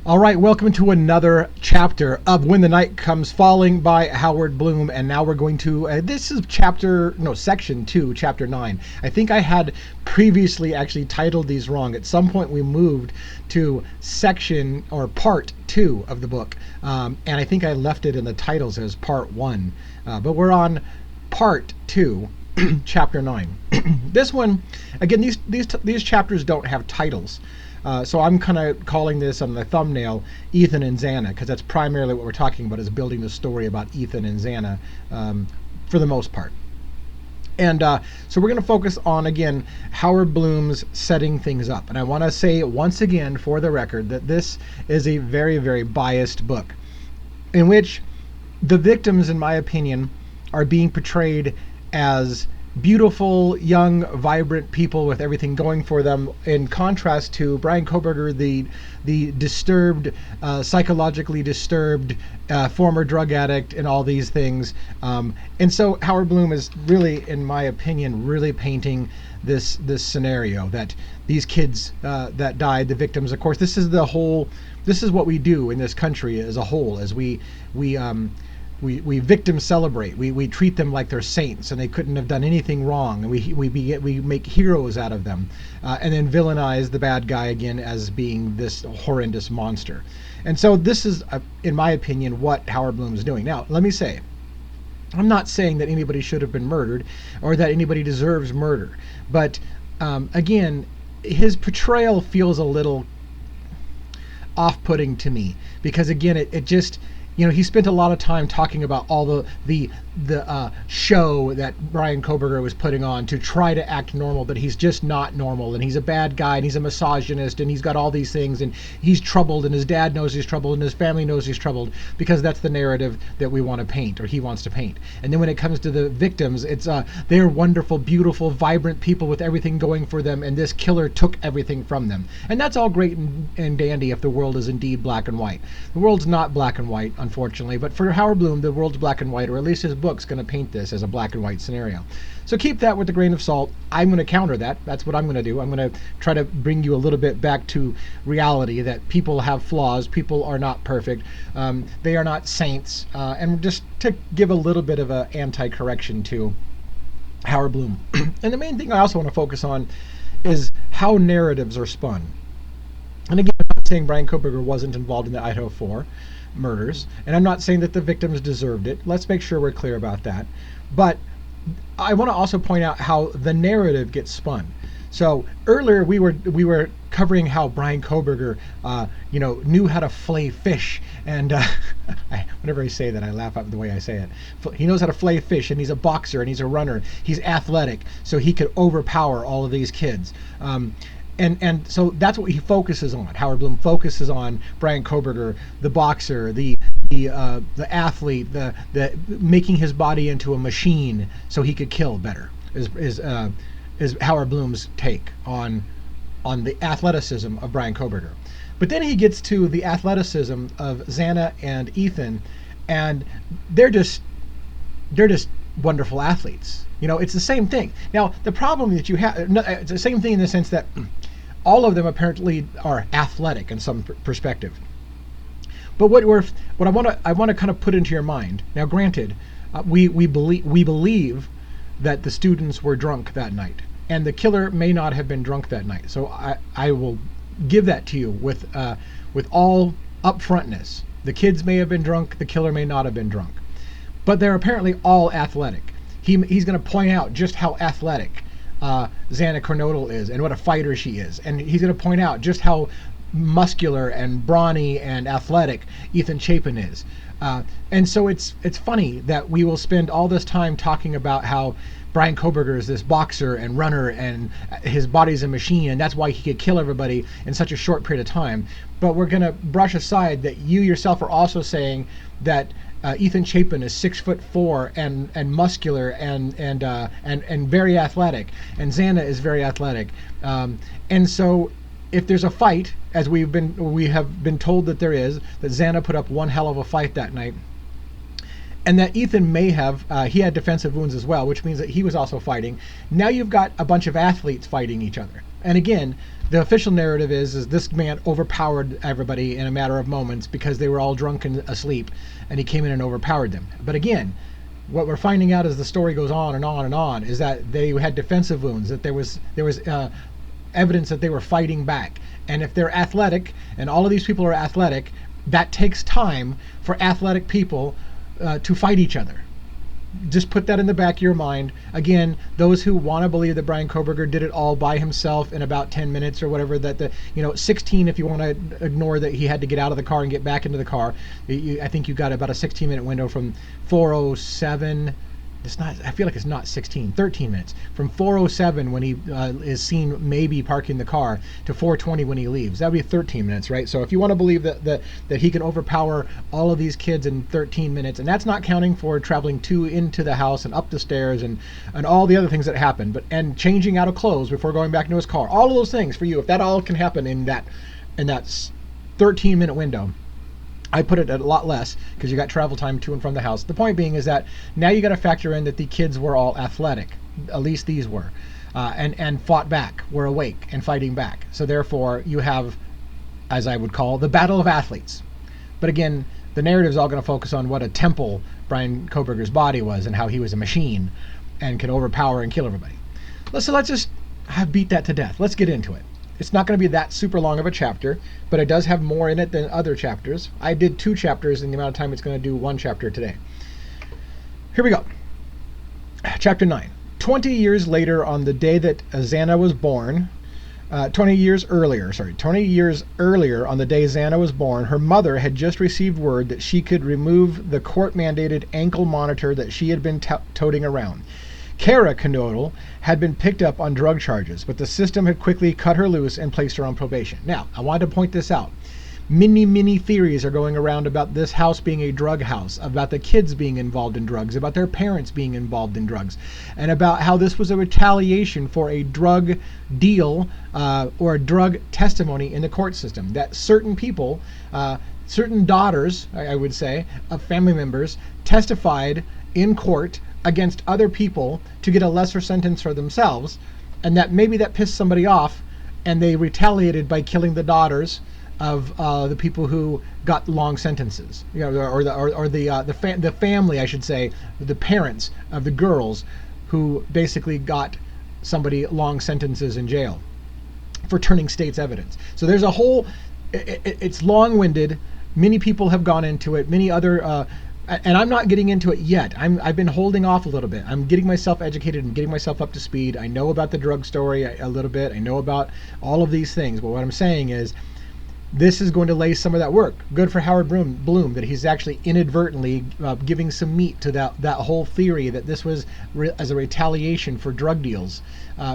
All right, welcome to another chapter of When the Night Comes Falling by Howard Blum. And now we're going to, this is section 2, chapter 9. I think I had previously actually titled these wrong. At some point we moved to section or part 2 of the book. And I think I left it in the titles as part 1. But we're on part 2, chapter 9. This one, again, these chapters don't have titles. So I'm kind of calling this on the thumbnail Ethan and Xana, because that's primarily what we're talking about, is building the story about Ethan and Xana for the most part. And so we're going to focus on, again, Howard Blum's setting things up. And I want to say once again, for the record, that this is a very, very biased book in which the victims, in my opinion, are being portrayed as beautiful, young, vibrant people with everything going for them, in contrast to Bryan Kohberger, the disturbed, psychologically disturbed former drug addict, and all these things. And so Howard Blum is really, in my opinion, really painting this scenario that these kids that died, the victims, of course, this is what we do in this country as a whole, as we victim celebrate. We treat them like they're saints and they couldn't have done anything wrong, and we make heroes out of them, and then villainize the bad guy again as being this horrendous monster. And so this is, in my opinion, what Howard Blum is doing. Now, let me say, I'm not saying that anybody should have been murdered or that anybody deserves murder, but again, his portrayal feels a little off-putting to me, because again, it just, he spent a lot of time talking about all the show that Bryan Kohberger was putting on to try to act normal, but he's just not normal, and he's a bad guy, and he's a misogynist, and he's got all these things, and he's troubled, and his dad knows he's troubled, and his family knows he's troubled, because that's the narrative that we want to paint, or he wants to paint. And then when it comes to the victims, it's they're wonderful, beautiful, vibrant people with everything going for them, and this killer took everything from them. And that's all great and dandy if the world is indeed black and white. The world's not black and white, unfortunately, but for Howard Blum, the world's black and white, or at least his book's going to paint this as a black and white scenario. So keep that with a grain of salt. I'm going to counter that. That's what I'm going to do. I'm going to try to bring you a little bit back to reality, that people have flaws, people are not perfect, they are not saints, and just to give a little bit of an anti-correction to Howard Blum. And the main thing I also want to focus on is how narratives are spun. And again, I'm not saying Bryan Kohberger wasn't involved in the Idaho 4 murders, and I'm not saying that the victims deserved it. Let's make sure we're clear about that. But I want to also point out how the narrative gets spun. So earlier we were covering how Bryan Kohberger knew how to flay fish, and whenever I say that, I laugh at the way I say it. He knows how to flay fish, and he's a boxer, and he's a runner, he's athletic, so he could overpower all of these kids. And so that's what he focuses on. Howard Blum focuses on Bryan Kohberger, the boxer, the athlete, the making his body into a machine so he could kill better. Is Howard Blum's take on the athleticism of Bryan Kohberger. But then he gets to the athleticism of Xana and Ethan, and they're just wonderful athletes. It's the same thing. Now, the problem that you have, it's the same thing in the sense that all of them apparently are athletic in some perspective. But what I want to kind of put into your mind. Now, granted, we believe that the students were drunk that night, and the killer may not have been drunk that night. So I will give that to you with all upfrontness. The kids may have been drunk, the killer may not have been drunk, but they're apparently all athletic. He's going to point out just how athletic Xana Kernodle is, and what a fighter she is, and he's going to point out just how muscular and brawny and athletic Ethan Chapin is. And so it's funny that we will spend all this time talking about how Bryan Kohberger is this boxer and runner, and his body's a machine, and that's why he could kill everybody in such a short period of time. But we're going to brush aside that you yourself are also saying that Ethan Chapin is 6'4" and muscular and very athletic, and Xana is very athletic, and so if there's a fight, as we have been told that there is, that Xana put up one hell of a fight that night, and that Ethan may have, he had defensive wounds as well, which means that he was also fighting. Now you've got a bunch of athletes fighting each other. And again, the official narrative is this man overpowered everybody in a matter of moments because they were all drunk and asleep, and he came in and overpowered them. But again, what we're finding out as the story goes on and on and on is that they had defensive wounds, that there was evidence that they were fighting back. And if they're athletic, and all of these people are athletic, that takes time for athletic people to fight each other. Just put that in the back of your mind. Again, those who want to believe that Bryan Kohberger did it all by himself in about 10 minutes or whatever, that 16, if you want to ignore that he had to get out of the car and get back into the car, I think you got about a 16-minute window from 4:07. I feel like it's not 16, 13 minutes. From 4:07 when he is seen maybe parking the car to 4:20 when he leaves. That would be 13 minutes, right? So if you want to believe that he can overpower all of these kids in 13 minutes, and that's not counting for traveling into the house and up the stairs and all the other things that happen, and changing out of clothes before going back into his car. All of those things for you, if that all can happen in that 13-minute window. I put it at a lot less because you got travel time to and from the house. The point being is that now you got to factor in that the kids were all athletic, at least these were, and fought back, were awake and fighting back. So therefore you have, as I would call, the battle of athletes. But again, the narrative is all going to focus on what a temple Bryan Kohberger's body was and how he was a machine and could overpower and kill everybody. So let's just beat that to death. Let's get into it. It's not going to be that super long of a chapter, but it does have more in it than other chapters. I did 2 chapters in the amount of time it's going to do 1 chapter today. Here we go. Chapter 9. 20 years later, on the day that Xana was born, 20 years earlier on the day Xana was born, her mother had just received word that she could remove the court-mandated ankle monitor that she had been toting around. Cara Kernodle had been picked up on drug charges, but the system had quickly cut her loose and placed her on probation. Now, I wanted to point this out. Many theories are going around about this house being a drug house, about the kids being involved in drugs, about their parents being involved in drugs, and about how this was a retaliation for a drug deal or a drug testimony in the court system. That certain people, certain daughters, I would say, of family members, testified in court against other people to get a lesser sentence for themselves, and that maybe that pissed somebody off, and they retaliated by killing the daughters of the people who got long sentences, or the family, I should say, the parents of the girls who basically got somebody long sentences in jail for turning state's evidence. So there's a whole, it's long-winded. Many people have gone into it. Many other. And I'm not getting into it yet. I've been holding off a little bit. I'm getting myself educated and getting myself up to speed. I know about the drug story a little bit. I know about all of these things. But what I'm saying is, this is going to lay some of that work. Good for Howard Blum that he's actually inadvertently giving some meat to that whole theory that this was as a retaliation for drug deals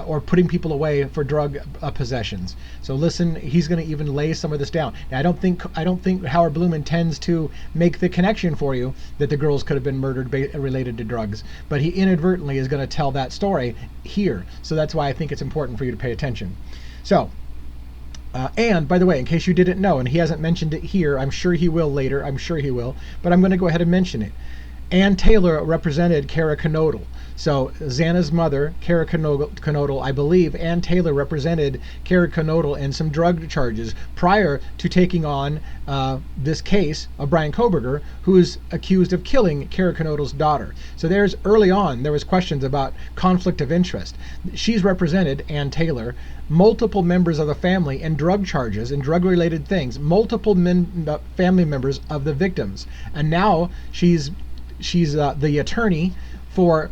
or putting people away for drug possessions. So listen, he's going to even lay some of this down. Now, I don't think Howard Blum intends to make the connection for you that the girls could have been murdered related to drugs, but he inadvertently is going to tell that story here. So that's why I think it's important for you to pay attention. So. And, by the way, in case you didn't know, and he hasn't mentioned it here, I'm sure he will later, but I'm going to go ahead and mention it. Ann Taylor represented Cara Kernodle. So Xana's mother, Cara Kernodle, I believe Ann Taylor represented Cara Kernodle in some drug charges prior to taking on this case of Bryan Kohberger, who is accused of killing Cara Kernodle's daughter. So early on, there was questions about conflict of interest. She's represented, Ann Taylor, multiple members of the family in drug charges and drug-related things, multiple family members of the victims. And now she's the attorney for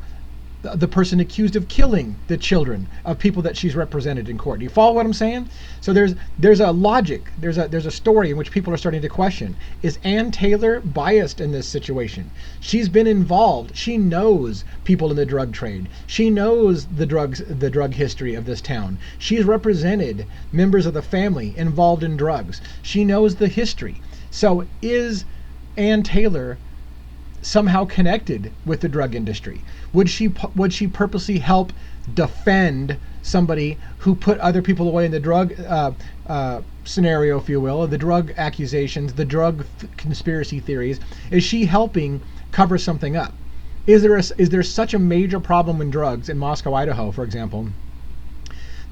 the person accused of killing the children of people that she's represented in court. Do you follow what I'm saying? So there's a logic, there's a story in which people are starting to question, is Ann Taylor biased in this situation? She's been involved. She knows people in the drug trade. She knows the drug history of this town. She's represented members of the family involved in drugs. She knows the history. So is Ann Taylor somehow connected with the drug industry? Would she purposely help defend somebody who put other people away in the drug scenario, if you will, the drug accusations, the drug conspiracy theories? Is she helping cover something up. Is there such a major problem in drugs in Moscow, Idaho, for example,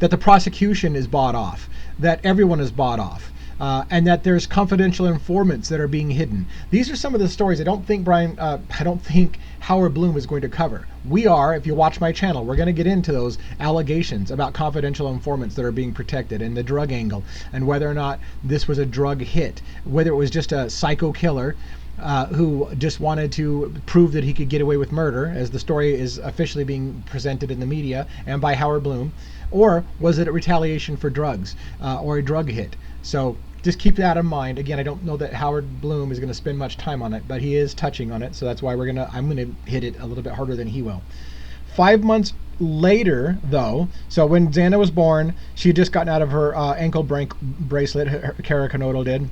that the prosecution is bought off, that everyone is bought off, and that there's confidential informants that are being hidden? These are some of the stories I don't think Howard Blum is going to cover. We are, if you watch my channel, we're going to get into those allegations about confidential informants that are being protected and the drug angle and whether or not this was a drug hit, whether it was just a psycho killer who just wanted to prove that he could get away with murder, as the story is officially being presented in the media and by Howard Blum, or was it a retaliation for drugs or a drug hit? So just keep that in mind. Again, I don't know that Howard Blum is going to spend much time on it, but he is touching on it, so that's why I'm going to hit it a little bit harder than he will. 5 months later, though, so when Xana was born, she had just gotten out of her ankle bracelet, Cara Kernodle did.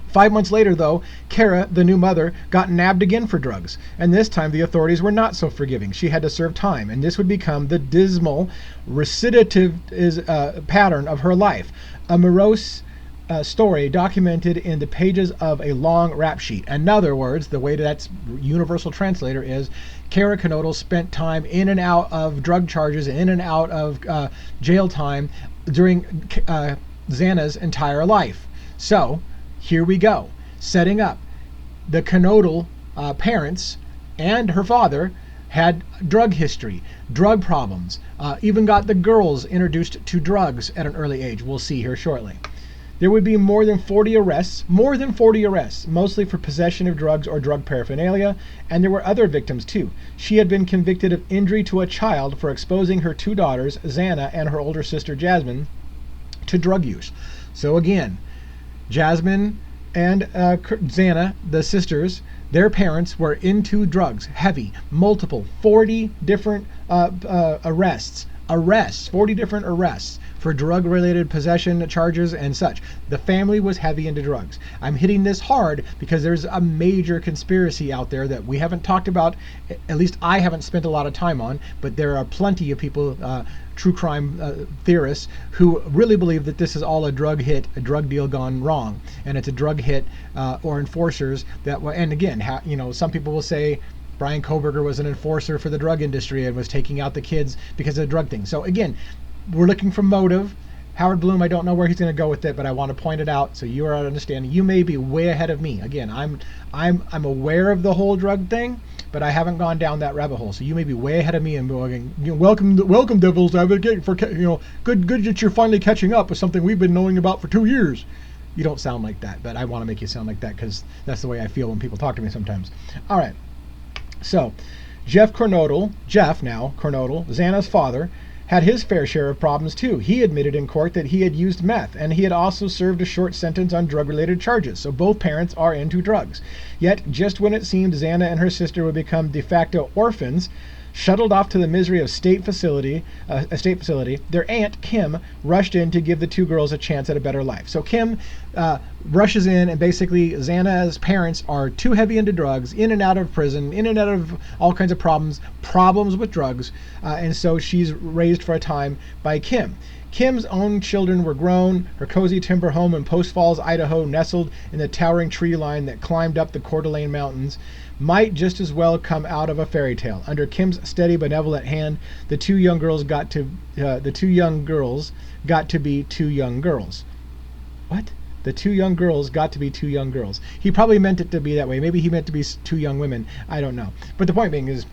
5 months later, though, Cara, the new mother, got nabbed again for drugs, and this time the authorities were not so forgiving. She had to serve time, and this would become the dismal recidivative pattern of her life, a morose story documented in the pages of a long rap sheet. In other words, the way that's universal translator is Cara Kernodle spent time in and out of drug charges, in and out of jail time during Xana's entire life. So here we go, setting up the Kernodle parents and her father had drug history, drug problems, even got the girls introduced to drugs at an early age. We'll see here shortly. There would be more than 40 arrests, mostly for possession of drugs or drug paraphernalia, and there were other victims too. She had been convicted of injury to a child for exposing her two daughters, Xana and her older sister Jasmine, to drug use. So again, Jasmine and Xana, the sisters, their parents were into drugs, heavy, multiple, 40 different arrests, 40 different arrests for drug-related possession charges and such. The family was heavy into drugs. I'm hitting this hard because there's a major conspiracy out there that we haven't talked about, at least I haven't spent a lot of time on, but there are plenty of people, true crime theorists, who really believe that this is all a drug hit, a drug deal gone wrong, and it's a drug hit or enforcers that, and again, some people will say Bryan Kohberger was an enforcer for the drug industry and was taking out the kids because of the drug thing. So again, we're looking for motive. Howard Blum, I don't know where he's going to go with it, but I want to point it out so you are understanding. You may be way ahead of me. Again, I'm aware of the whole drug thing, but I haven't gone down that rabbit hole. So you may be way ahead of me and going, welcome, Devil's Advocate, for good that you're finally catching up with something we've been knowing about for 2 years. You don't sound like that, but I want to make you sound like that because that's the way I feel when people talk to me sometimes. All right. So Jeff Kernodle, Xana's father, had his fair share of problems too. He admitted in court that he had used meth, and he had also served a short sentence on drug-related charges. So both parents are into drugs. Yet, just when it seemed Xana and her sister would become de facto orphans, shuttled off to the misery of a state facility, their aunt, Kim, rushed in to give the two girls a chance at a better life. So Kim rushes in, and basically Xana's parents are too heavy into drugs, in and out of prison, in and out of all kinds of problems with drugs, and so she's raised for a time by Kim. Kim's own children were grown. Her cozy timber home in Post Falls, Idaho, nestled in the towering tree line that climbed up the Coeur d'Alene Mountains, might just as well come out of a fairy tale. Under Kim's steady, benevolent hand, the two young girls got to be two young girls. What? The two young girls got to be two young girls. He probably meant it to be that way. Maybe he meant to be two young women. I don't know. But the point being is,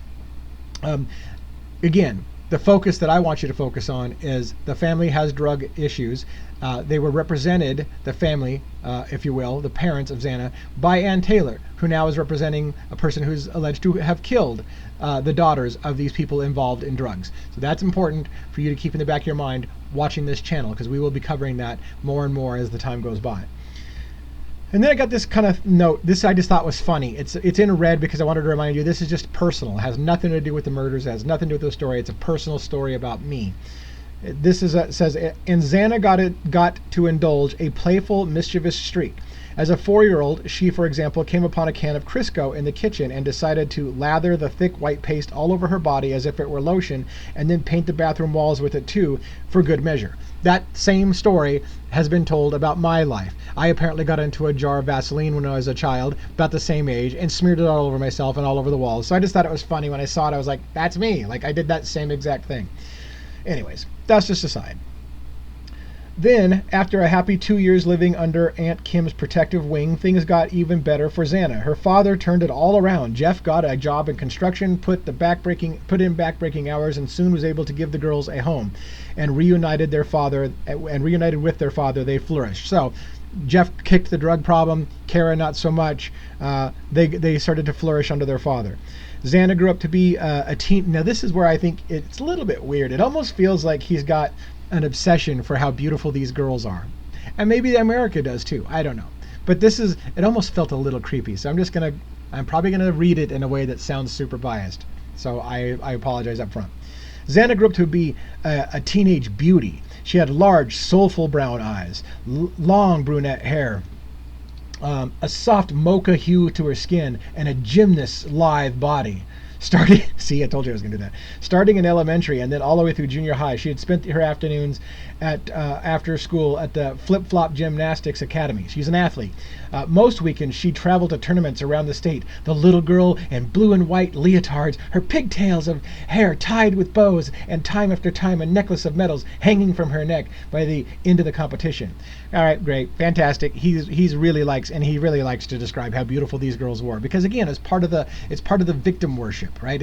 again, the focus that I want you to focus on is the family has drug issues. They were represented, the family, if you will, the parents of Xana, by Ann Taylor, who now is representing a person who's alleged to have killed the daughters of these people involved in drugs. So that's important for you to keep in the back of your mind watching this channel, because we will be covering that more and more as the time goes by. And then I got this kind of note. This I just thought was funny. It's in red because I wanted to remind you this is just personal. It has nothing to do with the murders. It has nothing to do with the story. It's a personal story about me. This is says, and Xana got to indulge a playful, mischievous streak. As a 4-year-old, she, for example, came upon a can of Crisco in the kitchen and decided to lather the thick white paste all over her body as if it were lotion, and then paint the bathroom walls with it too, for good measure. That same story has been told about my life. I apparently got into a jar of Vaseline when I was a child, about the same age, and smeared it all over myself and all over the walls. So I just thought it was funny. When I saw it, I was like, that's me. Like, I did that same exact thing. Anyways, that's just aside. Then, after a happy 2 years living under Aunt Kim's protective wing, things got even better for Xana. Her father turned it all around. Jeff got a job in construction, put in backbreaking hours, and soon was able to give the girls a home. And reunited with their father, they flourished. So, Jeff kicked the drug problem. Cara, not so much. They started to flourish under their father. Xana grew up to be a teen. Now, this is where I think it's a little bit weird. It almost feels like he's got an obsession for how beautiful these girls are. And maybe America does too. I don't know. But it almost felt a little creepy. So I'm probably going to read it in a way that sounds super biased. So I apologize up front. Xana grew up to be a teenage beauty. She had large, soulful brown eyes, long brunette hair, a soft mocha hue to her skin, and a gymnast's lithe body. See, I told you I was going to do that. Starting in elementary and then all the way through junior high, she had spent her afternoons after school at the Flip-Flop Gymnastics Academy. She's an athlete. Most weekends, she traveled to tournaments around the state. The little girl in blue and white leotards, her pigtails of hair tied with bows, and time after time a necklace of medals hanging from her neck by the end of the competition. All right, great, fantastic. He really likes to describe how beautiful these girls were, because again, it's part of the victim worship, right?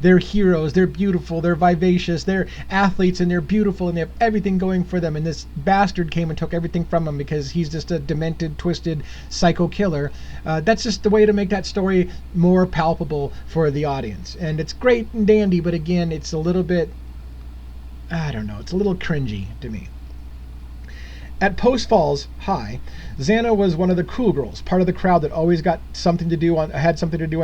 They're heroes, they're beautiful, they're vivacious, they're athletes, and they're beautiful, and they have everything going for them. And this bastard came and took everything from them because he's just a demented, twisted psycho killer. That's just the way to make that story more palpable for the audience. And it's great and dandy, but again, it's a little bit, I don't know, it's a little cringy to me. At Post Falls High, Xana was one of the cool girls, part of the crowd that always had something to do on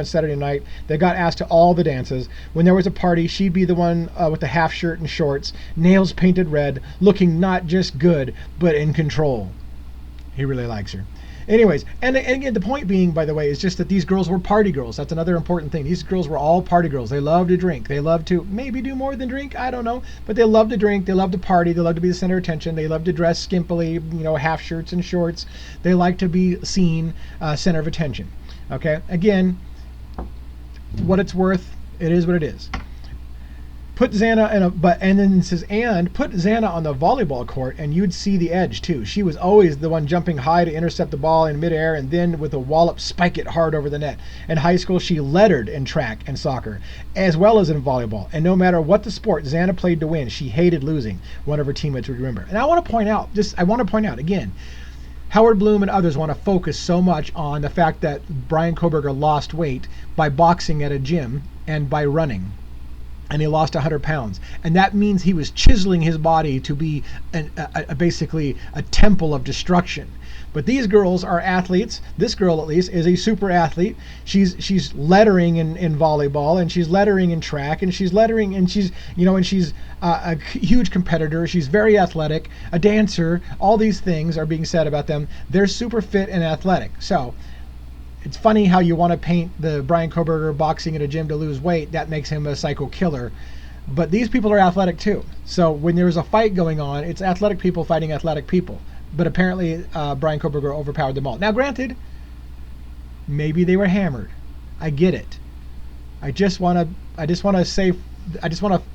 Saturday night. They got asked to all the dances. When there was a party, she'd be the one with the half shirt and shorts, nails painted red, looking not just good, but in control. He really likes her. Anyways, and again, the point being, by the way, is just that these girls were party girls. That's another important thing. These girls were all party girls. They loved to drink. They loved to maybe do more than drink. I don't know. But they loved to drink. They loved to party. They loved to be the center of attention. They loved to dress skimpily, half shirts and shorts. They liked to be seen, center of attention. Okay? Again, what it's worth, it is what it is. Put Xana and then it says, and put Xana on the volleyball court and you'd see the edge too. She was always the one jumping high to intercept the ball in midair and then with a wallop spike it hard over the net. In high school, she lettered in track and soccer, as well as in volleyball. And no matter what the sport, Xana played to win. She hated losing, one of her teammates would remember. And I want to point out again, Howard Blum and others want to focus so much on the fact that Bryan Kohberger lost weight by boxing at a gym and by running. And he lost 100 pounds. And that means he was chiseling his body to be basically a temple of destruction. But these girls are athletes. This girl, at least, is a super athlete. She's lettering in volleyball, and she's lettering in track, and she's lettering, and she's a huge competitor. She's very athletic, a dancer. All these things are being said about them. They're super fit and athletic. So it's funny how you want to paint the Bryan Kohberger boxing at a gym to lose weight. That makes him a psycho killer. But these people are athletic too. So when there's a fight going on, it's athletic people fighting athletic people. But apparently Bryan Kohberger overpowered them all. Now granted, maybe they were hammered. I get it. I just want to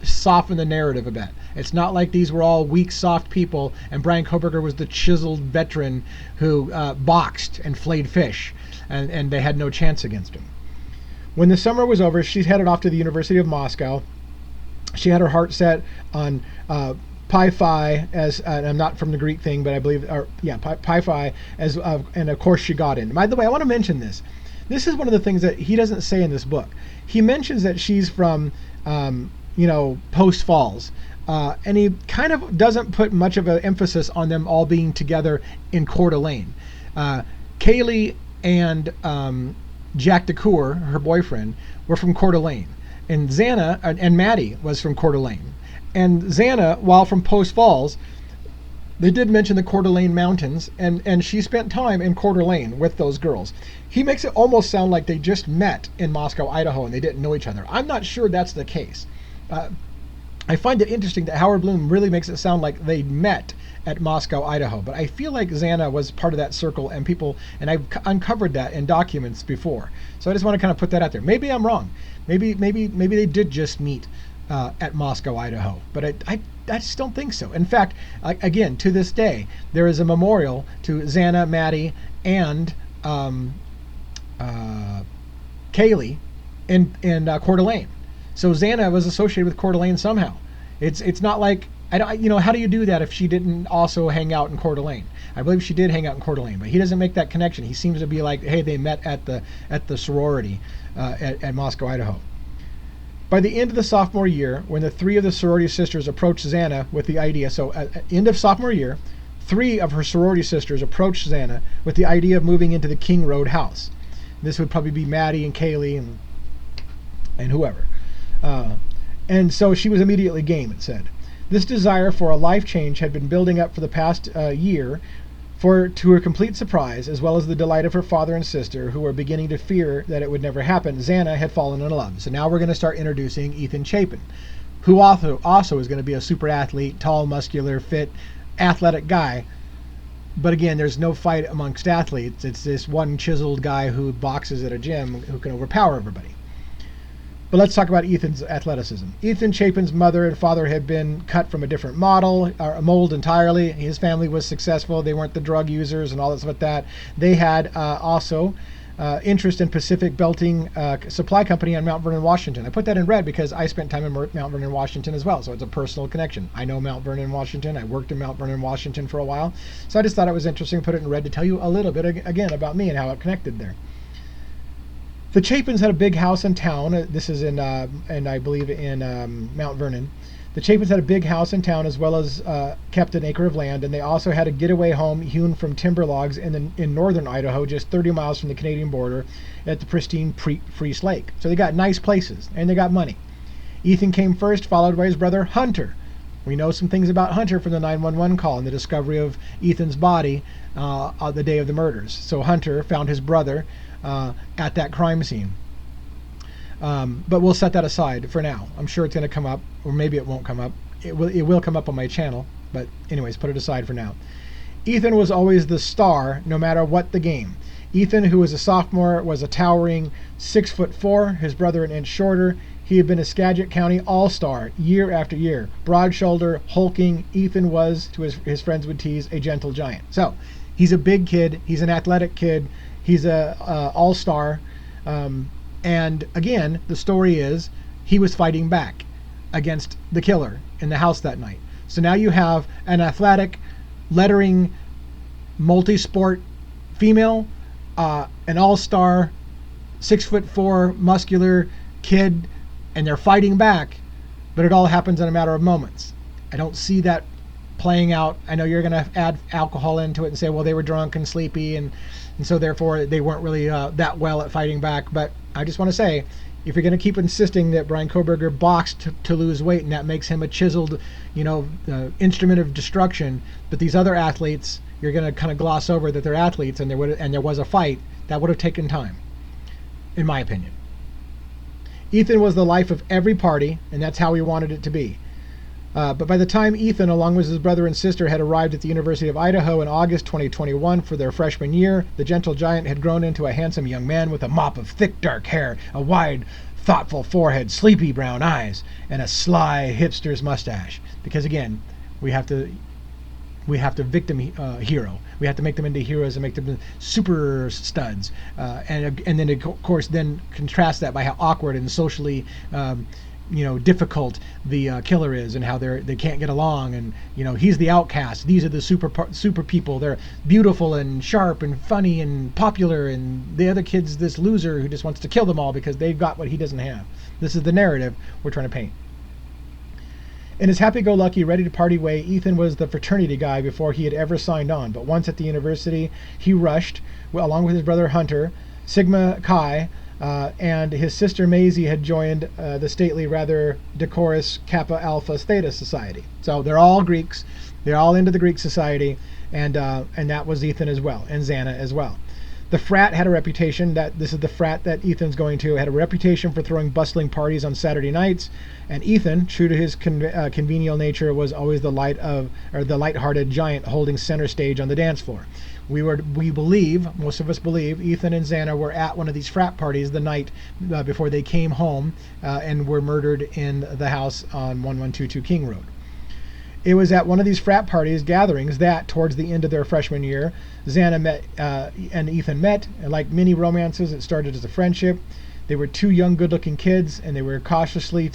soften the narrative a bit. It's not like these were all weak, soft people and Bryan Kohberger was the chiseled veteran who boxed and flayed fish. And they had no chance against him. When the summer was over, she headed off to the University of Moscow. She had her heart set on Pi Phi, as and I'm not from the Greek thing, but I believe, Pi Phi, and of course she got in. By the way, I want to mention this. This is one of the things that he doesn't say in this book. He mentions that she's from, Post Falls. And he kind of doesn't put much of an emphasis on them all being together in Coeur d'Alene. Kaylee and Jack DeCoeur, her boyfriend, were from Coeur d'Alene. And Xana and Maddie was from Coeur d'Alene. And Xana, while from Post Falls, They did mention the Coeur d'Alene Mountains, and she spent time in Coeur d'Alene with those girls. He makes it almost sound like they just met in Moscow, Idaho, and they didn't know each other. I'm not sure that's the case. I find it interesting that Howard Blum really makes it sound like they met at Moscow, Idaho, but I feel like Xana was part of that circle, and I've uncovered that in documents before. So I just want to kind of put that out there. Maybe I'm wrong. Maybe they did just meet at Moscow, Idaho, but I just don't think so. In fact, again, to this day, there is a memorial to Xana, Maddie, and Kaylee in Coeur d'Alene. So Xana was associated with Coeur d'Alene somehow. It's not like, how do you do that if she didn't also hang out in Coeur d'Alene? I believe she did hang out in Coeur d'Alene, but he doesn't make that connection. He seems to be like, hey, they met at the sorority at Moscow, Idaho. By the end of the sophomore year, when the three of the sorority sisters approached Xana with the idea, so at end of sophomore year, 3 of her sorority sisters approached Xana with the idea of moving into the King Road house. This would probably be Maddie and Kaylee and whoever. And so she was immediately game, it said. This desire for a life change had been building up for the past year, to her complete surprise, as well as the delight of her father and sister, who were beginning to fear that it would never happen. Xana had fallen in love. So now we're going to start introducing Ethan Chapin, who also is going to be a super athlete, tall, muscular, fit, athletic guy. But again, there's no fight amongst athletes. It's this one chiseled guy who boxes at a gym who can overpower everybody. But let's talk about Ethan's athleticism. Ethan Chapin's mother and father had been cut from a different mold entirely. His family was successful. They weren't the drug users and all that stuff like that. They had also interest in Pacific Belting Supply Company on Mount Vernon, Washington. I put that in red because I spent time in Mount Vernon, Washington as well. So it's a personal connection. I know Mount Vernon, Washington. I worked in Mount Vernon, Washington for a while. So I just thought it was interesting to put it in red to tell you a little bit again about me and how it connected there. The Chapins had a big house in town. This is in I believe in Mount Vernon. The Chapins had a big house in town, as well as kept an acre of land, and they also had a getaway home hewn from timber logs in northern Idaho, just 30 miles from the Canadian border, at the pristine Priest Lake. So they got nice places, and they got money. Ethan came first, followed by his brother Hunter. We know some things about Hunter from the 911 call and the discovery of Ethan's body on the day of the murders. So Hunter found his brother at that crime scene. But we'll set that aside for now. I'm sure it's going to come up, or maybe it won't come up. It will come up on my channel, but anyways, put it aside for now. Ethan was always the star, no matter what the game. Ethan, who was a sophomore, was a towering 6'4", his brother an inch shorter. He had been a Skagit County all-star year after year. Broad shoulder, hulking. Ethan was, to his friends would tease, a gentle giant. So he's a big kid. He's an athletic kid. He's a all-star. And again, the story is he was fighting back against the killer in the house that night. So now you have an athletic, lettering, multi-sport female, an all-star, 6'4", muscular kid, and they're fighting back, but it all happens in a matter of moments. I don't see that playing out. I know you're going to add alcohol into it and say, well, they were drunk and sleepy, and so therefore they weren't really that well at fighting back. But I just want to say, if you're going to keep insisting that Bryan Kohberger boxed to lose weight and that makes him a chiseled, instrument of destruction, but these other athletes, you're going to kind of gloss over that they're athletes and there was a fight, that would have taken time, in my opinion. Ethan was the life of every party, and that's how he wanted it to be. But by the time Ethan, along with his brother and sister, had arrived at the University of Idaho in August 2021 for their freshman year, the gentle giant had grown into a handsome young man with a mop of thick dark hair, a wide, thoughtful forehead, sleepy brown eyes, and a sly hipster's mustache. Because again, we have to victim hero. We have to make them into heroes and make them super studs. And then of course then contrast that by how awkward and socially difficult the killer is, and how they can't get along, and he's the outcast. These are the super people. They're beautiful and sharp and funny and popular, and the other kid's this loser who just wants to kill them all because they've got what he doesn't have. This is the narrative we're trying to paint. In his happy-go-lucky, ready-to-party way, Ethan was the fraternity guy before he had ever signed on. But once at the university, he rushed, along with his brother Hunter, Sigma Chi, and his sister Maisie had joined the stately, rather decorous Kappa Alpha Theta Society. So they're all Greeks. They're all into the Greek society, and that was Ethan as well, and Xana as well. The frat had a reputation, that this is the frat that Ethan's going to, had a reputation for throwing bustling parties on Saturday nights, and Ethan, true to his convivial nature, was always the light-hearted giant holding center stage on the dance floor. We believe, most of us believe, Ethan and Xana were at one of these frat parties the night before they came home and were murdered in the house on 1122 King Road. It was at one of these frat parties gatherings that, towards the end of their freshman year, Xana and Ethan met, and like many romances, it started as a friendship. They were two young, good-looking kids, and they were cautiously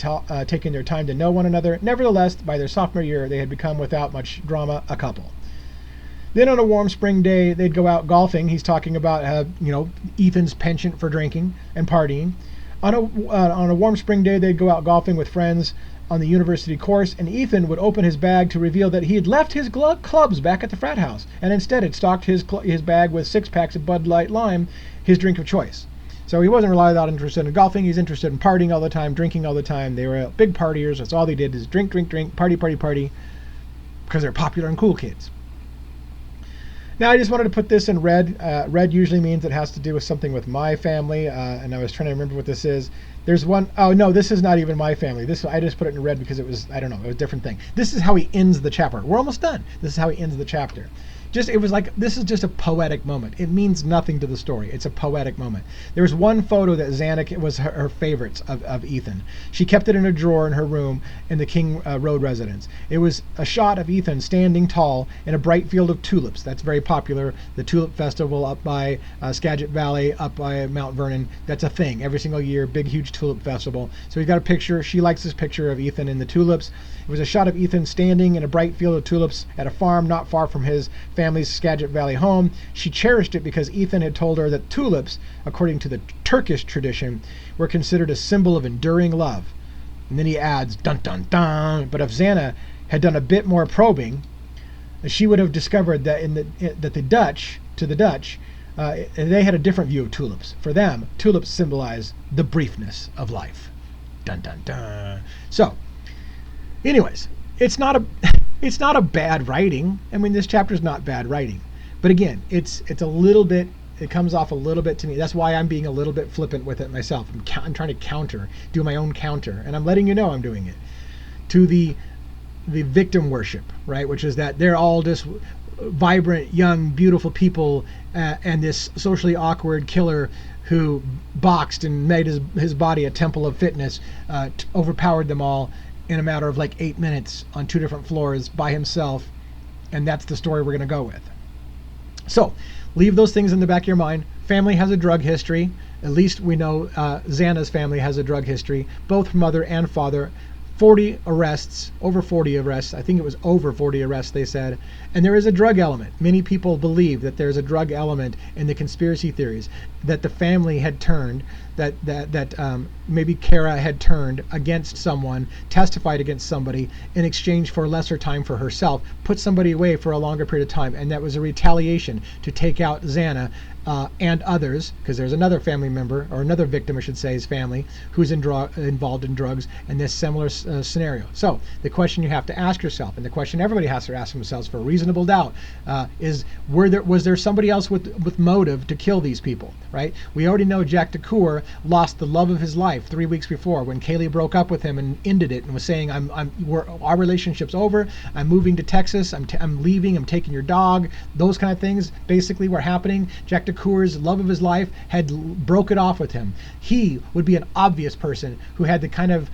taking their time to know one another. Nevertheless, by their sophomore year, they had become, without much drama, a couple. Then on a warm spring day, they'd go out golfing. He's talking about, Ethan's penchant for drinking and partying. On a warm spring day, they'd go out golfing with friends on the university course, and Ethan would open his bag to reveal that he had left his clubs back at the frat house, and instead had stocked his bag with 6 packs of Bud Light Lime, his drink of choice. So he wasn't really that interested in golfing. He's interested in partying all the time, drinking all the time. They were big partiers. That's all they did, is drink, drink, drink, party, party, party, because they're popular and cool kids. Now, I just wanted to put this in red. Red usually means it has to do with something with my family, and I was trying to remember what this is. There's one, oh no, this is not even my family. I just put it in red because it was, I don't know, it was a different thing. This is how he ends the chapter. We're almost done. This is how he ends the chapter. It was like, this is just a poetic moment. It means nothing to the story. It's a poetic moment. There was one photo that Xana was her favorites of Ethan. She kept it in a drawer in her room in the King Road residence. It was a shot of Ethan standing tall in a bright field of tulips. That's very popular. The Tulip Festival up by Skagit Valley, up by Mount Vernon. That's a thing every single year, big, huge tulip festival. So we've got a picture. She likes this picture of Ethan in the tulips. It was a shot of Ethan standing in a bright field of tulips at a farm not far from his family's Skagit Valley home. She cherished it because Ethan had told her that tulips, according to the Turkish tradition, were considered a symbol of enduring love. And then he adds, dun dun dun. But if Xana had done a bit more probing, she would have discovered that the Dutch, they had a different view of tulips. For them, tulips symbolize the briefness of life. Dun dun dun. So, anyways, it's not a bad writing. I mean, this chapter is not bad writing, but again, it's a little bit. It comes off a little bit to me. That's why I'm being a little bit flippant with it myself. I'm trying to do my own counter, and I'm letting you know I'm doing it to the victim worship, right? Which is that they're all just vibrant, young, beautiful people, and this socially awkward killer who boxed and made his body a temple of fitness, overpowered them all in a matter of like 8 minutes on 2 different floors by himself, and that's the story we're going to go with. So leave those things in the back of your mind. Family has a drug history. At least we know Xana's family has a drug history, both mother and father. 40 arrests, over 40 arrests. I think it was over 40 arrests, they said. And there is a drug element. Many people believe that there's a drug element in the conspiracy theories, that the family had turned, that maybe Cara had turned against someone, testified against somebody in exchange for lesser time for herself, put somebody away for a longer period of time, and that was a retaliation to take out Xana and others, because there's another family member, or another victim, I should say, his family, who's involved in drugs in this similar scenario. So the question you have to ask yourself, and the question everybody has to ask themselves for a reasonable doubt, is was there somebody else with motive to kill these people, right? We already know Jack DeCoeur lost the love of his life 3 weeks before when Kaylee broke up with him and ended it and was saying, our relationship's over, I'm moving to Texas, I'm leaving, I'm taking your dog. Those kind of things basically were happening. Jack DeCoeur's love of his life had broke it off with him. He would be an obvious person who had the kind of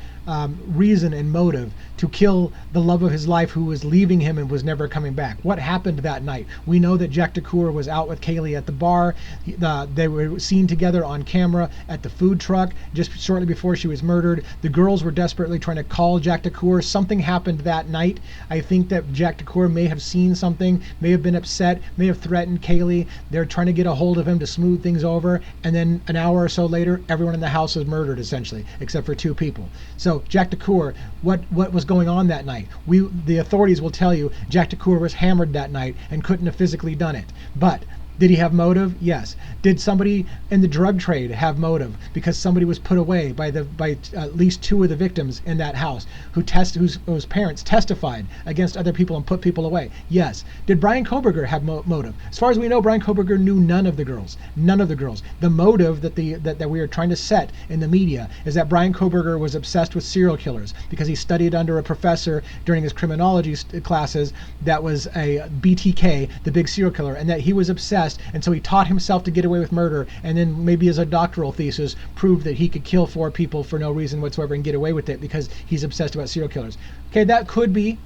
reason and motive to kill the love of his life who was leaving him and was never coming back. What happened that night? We know that Jack DeCoeur was out with Kaylee at the bar. They were seen together on camera at the food truck just shortly before she was murdered. The girls were desperately trying to call Jack DeCoeur. Something happened that night. I think that Jack DeCoeur may have seen something, may have been upset, may have threatened Kaylee. They're trying to get a hold of him to smooth things over, and then an hour or so later, everyone in the house was murdered, essentially, except for 2 people. So Jack DeCoeur, what was going on that night? The authorities will tell you Jack DeCoeur was hammered that night and couldn't have physically done it. But Did he have motive? Yes. Did somebody in the drug trade have motive because somebody was put away by at least 2 of the victims in that house whose parents testified against other people and put people away? Yes. Did Bryan Kohberger have motive? As far as we know, Bryan Kohberger knew none of the girls. None of the girls. The motive that we are trying to set in the media is that Bryan Kohberger was obsessed with serial killers because he studied under a professor during his criminology classes that was a BTK, the big serial killer, and that he was obsessed, and so he taught himself to get away with murder, and then maybe as a doctoral thesis proved that he could kill 4 people for no reason whatsoever and get away with it because he's obsessed about serial killers. Okay, that could be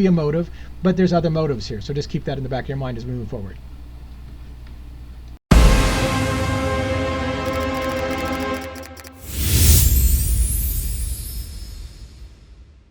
a motive, but there's other motives here, so just keep that in the back of your mind as we move forward.